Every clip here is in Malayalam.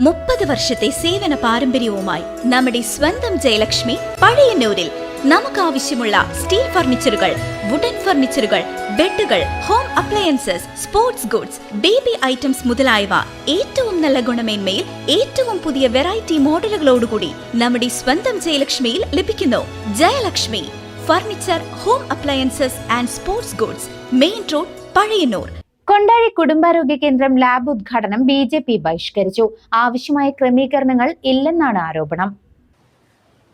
30 വർഷത്തെ സേവന പാരമ്പര്യവുമായി നമ്മുടെ സ്വന്തം ജയലക്ഷ്മി പഴയന്നൂരിൽ നമുക്കാവശ്യമുള്ള സ്റ്റീൽ ഫർണിച്ചറുകൾ, വുഡൻ ഫർണിച്ചറുകൾ, ബെഡുകൾ, home appliances, sports goods, baby items മുതലായവ ഏറ്റവും നല്ല ഗുണമേന്മയിൽ ഏറ്റവും പുതിയ വെറൈറ്റി മോഡലുകളോടുകൂടി നമ്മുടെ സ്വന്തം ജയലക്ഷ്മിയിൽ ലഭിക്കുന്നു. Jayalakshmi furniture, home appliances and sports goods, main road, Pazhayannur. Kondazhi കുടുംബാരോഗ്യ കേന്ദ്രം ലാബ് ഉദ്ഘാടനം BJP ബഹിഷ്കരിച്ചു. ആവശ്യമായ ക്രമീകരണങ്ങൾ ഇല്ലെന്നാണ് ആരോപണം.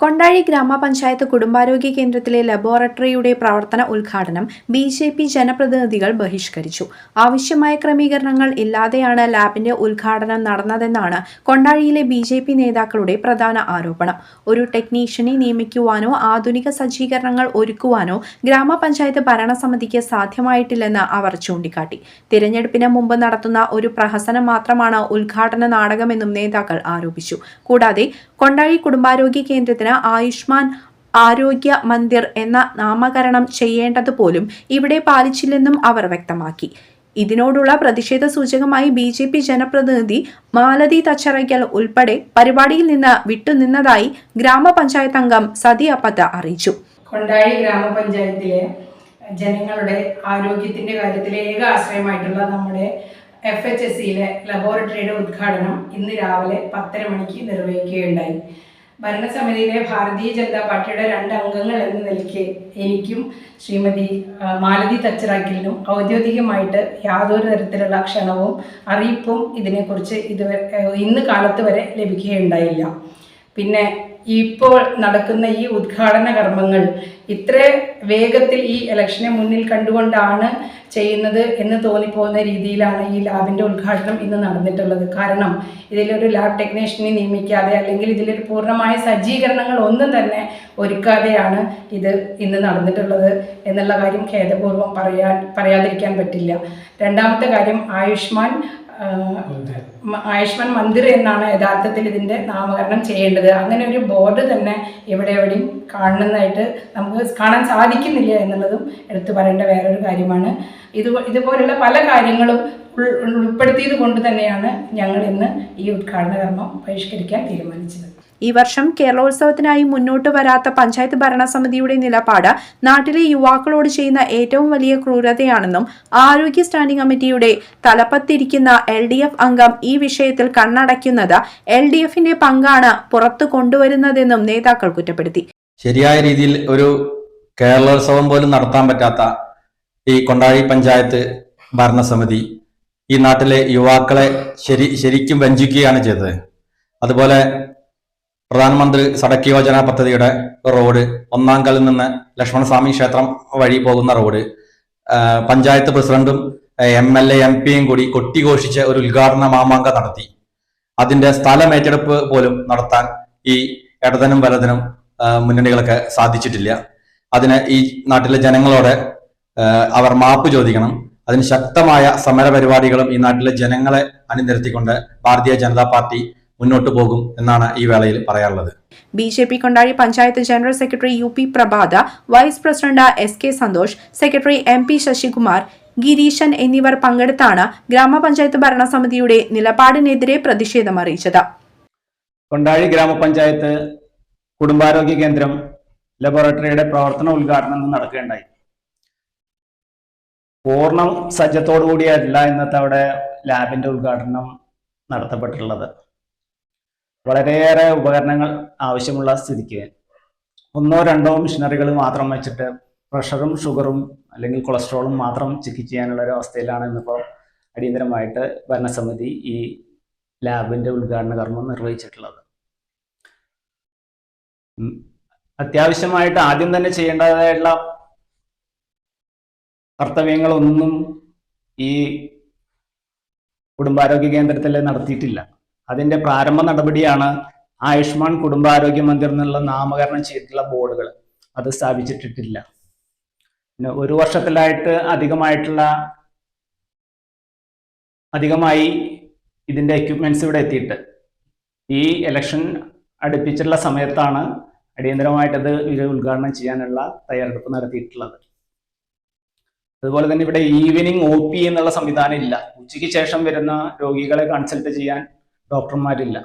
കൊണ്ടാഴി ഗ്രാമപഞ്ചായത്ത് കുടുംബാരോഗ്യ കേന്ദ്രത്തിലെ ലബോറട്ടറിയുടെ പ്രവർത്തന ഉദ്ഘാടനം BJP ജനപ്രതിനിധികൾ ബഹിഷ്കരിച്ചു. ആവശ്യമായ ക്രമീകരണങ്ങൾ ഇല്ലാതെയാണ് ലാബിന്റെ ഉദ്ഘാടനം നടന്നതെന്നാണ് കൊണ്ടാഴിയിലെ BJP നേതാക്കളുടെ പ്രധാന ആരോപണം. ഒരു ടെക്നീഷ്യനെ നിയമിക്കുവാനോ ആധുനിക സജ്ജീകരണങ്ങൾ ഒരുക്കുവാനോ ഗ്രാമപഞ്ചായത്ത് ഭരണസമിതിക്ക് സാധ്യമായിട്ടില്ലെന്ന് അവർ ചൂണ്ടിക്കാട്ടി. തിരഞ്ഞെടുപ്പിന് മുമ്പ് നടത്തുന്ന ഒരു പ്രഹസനം മാത്രമാണ് ഉദ്ഘാടന നാടകമെന്നും നേതാക്കൾ ആരോപിച്ചു. കൂടാതെ കൊണ്ടാഴി കുടുംബാരോഗ്യ കേന്ദ്രത്തിന് ആയുഷ്മാൻ ആരോഗ്യ മന്ദിർ എന്ന നാമകരണം ചെയ്യേണ്ടതുപോലും ഇവിടെ പാലിച്ചില്ലെന്നും അവർ വ്യക്തമാക്കി. ഇതിനോടുള്ള പ്രതിഷേധ സൂചകമായി BJP ജനപ്രതിനിധി മാലതി തച്ചറയ്ക്കൽ ഉൾപ്പെടെ പരിപാടിയിൽ നിന്ന് വിട്ടുനിന്നതായി ഗ്രാമപഞ്ചായത്ത് അംഗം സതി അപ്പത്ത അറിയിച്ചു. കൊണ്ടാഴി ഗ്രാമപഞ്ചായത്തിലെ ജനങ്ങളുടെ ആരോഗ്യത്തിന്റെ കാര്യത്തിലെ ഏക ആശ്രയമായിട്ടുള്ള നമ്മുടെ FHSയിലെ ലബോറട്ടറിയുടെ ഉദ്ഘാടനം ഇന്ന് രാവിലെ 10:30 മണിക്ക് നിർവഹിക്കുകയുണ്ടായി. ഭരണസമിതിയിലെ ഭാരതീയ ജനതാ പാർട്ടിയുടെ 2 അംഗങ്ങൾ എന്ന നിലയ്ക്ക് എനിക്കും ശ്രീമതി മാലതി തച്ചറാക്കലിനും ഔദ്യോഗികമായിട്ട് യാതൊരു തരത്തിലുള്ള ക്ഷണവും അറിയിപ്പും ഇതിനെക്കുറിച്ച് ഇന്ന് കാലത്ത് വരെ ലഭിക്കുകയുണ്ടായില്ല. പിന്നെ ഇപ്പോൾ നടക്കുന്ന ഈ ഉദ്ഘാടന കർമ്മങ്ങൾ ഇത്ര വേഗത്തിൽ ഈ ഇലക്ഷനെ മുന്നിൽ കണ്ടുകൊണ്ടാണ് ചെയ്യുന്നത് എന്ന് തോന്നിപ്പോകുന്ന രീതിയിലാണ് ഈ ലാബിൻ്റെ ഉദ്ഘാടനം ഇന്ന് നടന്നിട്ടുള്ളത്. കാരണം ഇതിലൊരു ലാബ് ടെക്നീഷ്യനെ നിയമിക്കാതെ അല്ലെങ്കിൽ ഇതിലൊരു പൂർണ്ണമായ സജ്ജീകരണങ്ങൾ ഒന്നും തന്നെ ഒരുക്കാതെയാണ് ഇത് ഇന്ന് നടന്നിട്ടുള്ളത് എന്നുള്ള കാര്യം ഖേദപൂർവ്വം പറയാതിരിക്കാൻ പറ്റില്ല. രണ്ടാമത്തെ കാര്യം ആയുഷ്മാൻ മന്ദിർ എന്നാണ് യഥാർത്ഥത്തിൽ ഇതിൻ്റെ നാമകരണം ചെയ്യേണ്ടത്. അങ്ങനെ ഒരു ബോർഡ് തന്നെ എവിടെയും കാണുന്നതായിട്ട് നമുക്ക് കാണാൻ സാധിക്കുന്നില്ല എന്നുള്ളതും എടുത്തു പറയേണ്ട വേറൊരു കാര്യമാണ്. ഇതുപോലുള്ള പല കാര്യങ്ങളും ഉൾപ്പെടുത്തിയത് കൊണ്ട് തന്നെയാണ് ഞങ്ങൾ ഇന്ന് ഈ ഉദ്ഘാടന കർമ്മം ബഹിഷ്കരിക്കാൻ തീരുമാനിച്ചത്. ഈ വർഷം കേരളോത്സവത്തിനായി മുന്നോട്ട് വരാത്ത പഞ്ചായത്ത് ഭരണസമിതിയുടെ നിലപാട് നാട്ടിലെ യുവാക്കളോട് ചെയ്യുന്ന ഏറ്റവും വലിയ ക്രൂരതയാണെന്നും ആരോഗ്യ സ്റ്റാൻഡിംഗ് കമ്മിറ്റിയുടെ തലപ്പത്തിരിക്കുന്ന LDF അംഗം ഈ വിഷയത്തിൽ കണ്ണടയ്ക്കുന്നത് LDFന്റെ പങ്കാണ് പുറത്തു കൊണ്ടുവരുന്നതെന്നും നേതാക്കൾ കുറ്റപ്പെടുത്തി. ശരിയായ രീതിയിൽ ഒരു കേരളോത്സവം പോലും നടത്താൻ പറ്റാത്ത ഈ കൊണ്ടാഴി പഞ്ചായത്ത് ഭരണസമിതി ഈ നാട്ടിലെ യുവാക്കളെ ശരിക്കും വഞ്ചിക്കുകയാണ് ചെയ്തത്. അതുപോലെ പ്രധാനമന്ത്രി സടക്ക് യോജന പദ്ധതിയുടെ റോഡ്, ഒന്നാങ്കലിൽ നിന്ന് ലക്ഷ്മണസ്വാമി ക്ഷേത്രം വഴി പോകുന്ന റോഡ്, പഞ്ചായത്ത് പ്രസിഡന്റും MLA MP കൂടി കൊട്ടിഘോഷിച്ച് ഒരു ഉദ്ഘാടന മാമാങ്കം നടത്തി. അതിന്റെ സ്ഥലമേറ്റെടുപ്പ് പോലും നടത്താൻ ഈ ഇടതനും വലതിനും മുന്നണികളൊക്കെ സാധിച്ചിട്ടില്ല. അതിന് ഈ നാട്ടിലെ ജനങ്ങളോട് അവർ മാപ്പ് ചോദിക്കണം. അതിന് ശക്തമായ സമര പരിപാടികളും ഈ നാട്ടിലെ ജനങ്ങളെ അണിനിരത്തിക്കൊണ്ട് ഭാരതീയ ജനതാ പാർട്ടി മുന്നോട്ട് പോകും എന്നാണ് ഈ വേളയിൽ പറയാനുള്ളത്. BJP Kondazhi panchayat general secretary UP Prabhata, vice president SK Santhosh, secretary MP Sasikumar, Gireeshan എന്നിവർ പങ്കെടുത്താണ് ഗ്രാമപഞ്ചായത്ത് ഭരണസമിതിയുടെ നിലപാടിനെതിരെ പ്രതിഷേധം അറിയിച്ചത്. കൊണ്ടാഴി ഗ്രാമപഞ്ചായത്ത് കുടുംബാരോഗ്യ കേന്ദ്രം ലബോറട്ടറിയുടെ പ്രവർത്തന ഉദ്ഘാടനം നടക്കുകയുണ്ടായി. പൂർണ്ണ സജ്ജത്തോടു കൂടിയല്ല ഇന്നത്തെ അവിടെ ലാബിന്റെ ഉദ്ഘാടനം നടത്തപ്പെട്ടിട്ടുള്ളത്. വളരെയേറെ ഉപകരണങ്ങൾ ആവശ്യമുള്ള സ്ഥിതിക്ക് 1 or 2 മെഷീനറികൾ മാത്രം വെച്ചിട്ട് പ്രഷറും ഷുഗറും അല്ലെങ്കിൽ കൊളസ്ട്രോളും മാത്രം ചെക്ക് ചെയ്യാനുള്ള ഒരു അവസ്ഥയിലാണ് ഇന്നിപ്പോൾ അടിയന്തരമായിട്ട് ഭരണസമിതി ഈ ലാബിന്റെ ഉദ്ഘാടന കർമ്മം നിർവഹിച്ചിട്ടുള്ളത്. അത്യാവശ്യമായിട്ട് ആദ്യം തന്നെ ചെയ്യേണ്ടതായിട്ടുള്ള കർത്തവ്യങ്ങളൊന്നും ഈ കുടുംബാരോഗ്യ കേന്ദ്രത്തിൽ നടത്തിയിട്ടില്ല. അതിന്റെ പ്രാരംഭ നടപടിയാണ് ആയുഷ്മാൻ കുടുംബാരോഗ്യ മന്ദിർ എന്നുള്ള നാമകരണം ചെയ്തിട്ടുള്ള ബോർഡുകൾ. അത് സ്ഥാപിച്ചിട്ടില്ല. പിന്നെ 1 വർഷത്തിലായിട്ട് അധികമായി ഇതിന്റെ എക്യുപ്മെന്റ്സ് ഇവിടെ എത്തിയിട്ട് ഈ ഇലക്ഷൻ അടുപ്പിച്ചിട്ടുള്ള സമയത്താണ് അടിയന്തരമായിട്ടത് ഉദ്ഘാടനം ചെയ്യാനുള്ള തയ്യാറെടുപ്പ് നടത്തിയിട്ടുള്ളത്. അതുപോലെ തന്നെ ഇവിടെ ഈവനിങ് OP എന്നുള്ള സംവിധാനം ഇല്ല. ഉച്ചയ്ക്ക് ശേഷം വരുന്ന രോഗികളെ കൺസൾട്ട് ചെയ്യാൻ ഡോക്ടർമാരില്ല.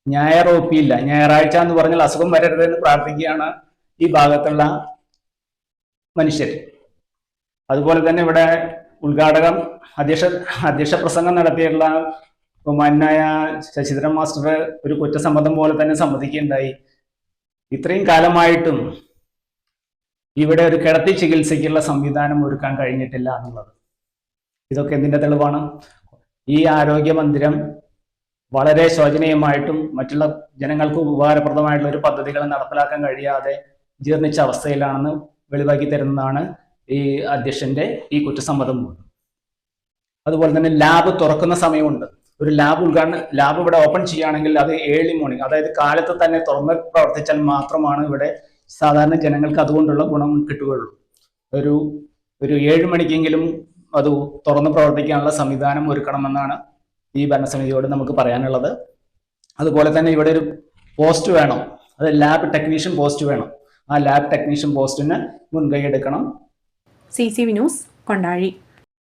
ഞായർ OP ഇല്ല. ഞായറാഴ്ച എന്ന് പറഞ്ഞാൽ അസുഖം വരരുതെന്ന് പ്രാർത്ഥിക്കുകയാണ് ഈ ഭാഗത്തുള്ള മനുഷ്യർ. അതുപോലെ തന്നെ ഇവിടെ ഉദ്ഘാടകം അധ്യക്ഷ പ്രസംഗം നടത്തിയിട്ടുള്ള ബഹുമാനായ ശശിധരൻ മാസ്റ്റർ ഒരു കുറ്റസമ്മതം പോലെ തന്നെ സമ്മതിക്കുകയുണ്ടായി. ഇത്രയും കാലമായിട്ടും ഇവിടെ ഒരു കിടത്തി ചികിത്സയ്ക്കുള്ള സംവിധാനം ഒരുക്കാൻ കഴിഞ്ഞിട്ടില്ല എന്നുള്ളത്. ഇതൊക്കെ എന്തിന്റെ തെളിവാണ്? ഈ ആരോഗ്യ മന്ദിരം വളരെ ശോചനീയമായിട്ടും മറ്റുള്ള ജനങ്ങൾക്ക് ഉപകാരപ്രദമായിട്ടുള്ള ഒരു പദ്ധതികൾ നടപ്പിലാക്കാൻ കഴിയാതെ ജീർണിച്ച അവസ്ഥയിലാണെന്ന് വെളിവാക്കി തരുന്നതാണ് ഈ അധ്യക്ഷന്റെ ഈ കുറ്റസമ്മതം. അതുപോലെ തന്നെ ലാബ് തുറക്കുന്ന സമയമുണ്ട്. ഒരു ലാബ് ഇവിടെ ഓപ്പൺ ചെയ്യുകയാണെങ്കിൽ അത് ഏർലി മോർണിംഗ്, അതായത് കാലത്ത് തന്നെ തുറന്ന് പ്രവർത്തിച്ചാൽ മാത്രമാണ് ഇവിടെ സാധാരണ ജനങ്ങൾക്ക് അതുകൊണ്ടുള്ള ഗുണം കിട്ടുകയുള്ളൂ. ഒരു 7 മണിക്കെങ്കിലും അത് തുറന്ന് പ്രവർത്തിക്കാനുള്ള സംവിധാനം ഒരുക്കണമെന്നാണ് ഈ ഭരണസമിതിയോട് നമുക്ക് പറയാനുള്ളത്. അതുപോലെ തന്നെ ഇവിടെ ഒരു പോസ്റ്റ് വേണം, അത് ലാബ് ടെക്നീഷ്യൻ പോസ്റ്റ് വേണം. ആ ലാബ് ടെക്നീഷ്യൻ പോസ്റ്റിന് മുൻകൈ എടുക്കണം. CCV news, Kondazhy.